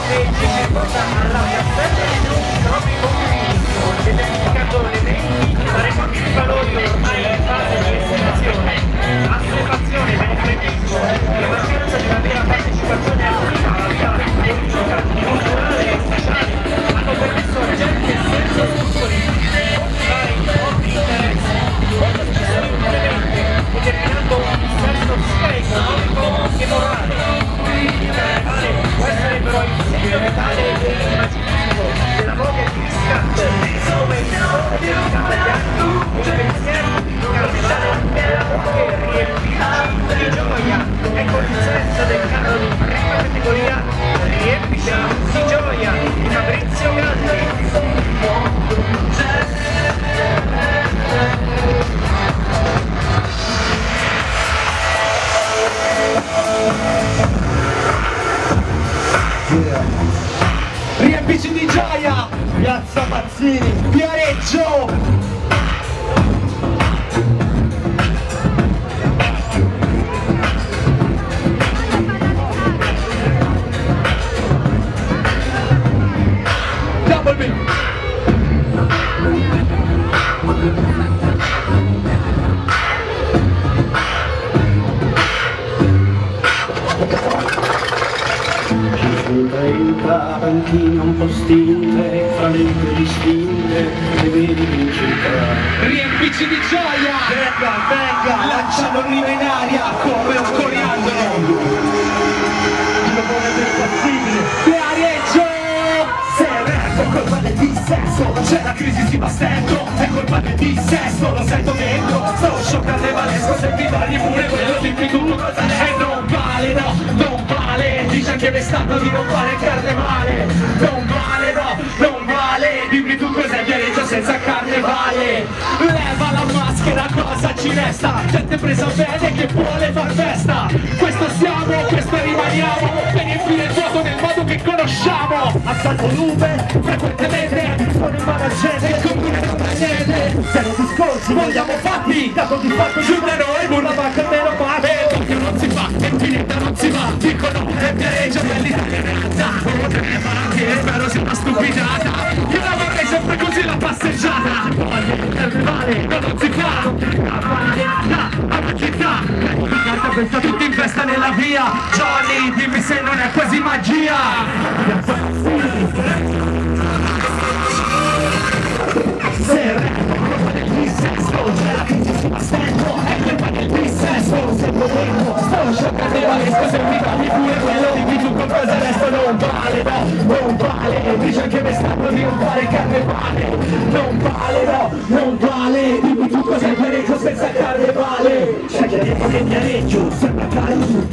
che ci porta alla piazzetta di più i propri confini, identificando elementi da recordi di valori ormai in fase di estimazione, assuefazione, beneficismo e mancanza di una vera partecipazione attiva alla vita politica, culturale e sociale hanno permesso a gente senza scrupoli di coltivare i propri interessi, molto spesso inutilimente, determinando un dissesto sia economico che morale. Il carnevale può essere però il segno vitale dell'immaginario, della voglia di riscatto, come il sole dedicata agli anni, il pensiero di carnevale che riempirci di gioia. Ecco il senso del canto di prima categoria, riempici di gioia, di Fabrizio Galli. Riempici di gioia, Piazza Mazzini, Viareggio! Double B! Tra banchine un po' stinte, fra lente distinte, le vedi in città. Riempici di gioia! Venga, venga, lancialo riva in aria come un coriandolo! Lo vuole del possibile. Viareggio! Se è colpa del dissesto, c'è la crisi si va stento, è colpa del dissesto, lo sento dentro, sto scioccante se mi tagli pure quello, dimmi tu cosa è, non vale, no, non vale, dice anche l'estate di non fare il carnevale, non vale, no, non vale, dimmi tu cos'è Viareggio senza carnevale, leva la maschera, cosa ci resta, gente presa bene che vuole far festa, questo siamo, questo rimaniamo, per riempire il vuoto nel modo che conosciamo, assalto nube, frequentemente, sono in mano a gente, il comune non ha niente, zero discorsi, vogliamo fatti, dato di fatto giù da noi, burla banca meno male, perché non si fa, e finita non si va, dicono, è Viareggio dell'Italia realtà, potrebbe fare anche, spero sia una stupidata, io la vorrei sempre così la passeggiata, il carnevale, non si fa, alla città, di carta pensa tutti in festa nella via, Johnny, dimmi se non è quasi magia, se il dissesto, c'è la crisi si va stento, è colpa del dissesto, se potevo, sto scioccando se mi dammi pure quello, dimmi tu con cosa resto, non vale, no, non vale, dice anche me stanno di non fare carnevale, non vale, no, non vale, dimmi tu cos'è il Viareggio senza carnevale, c'è chi ha detto che Viareggio sembra caro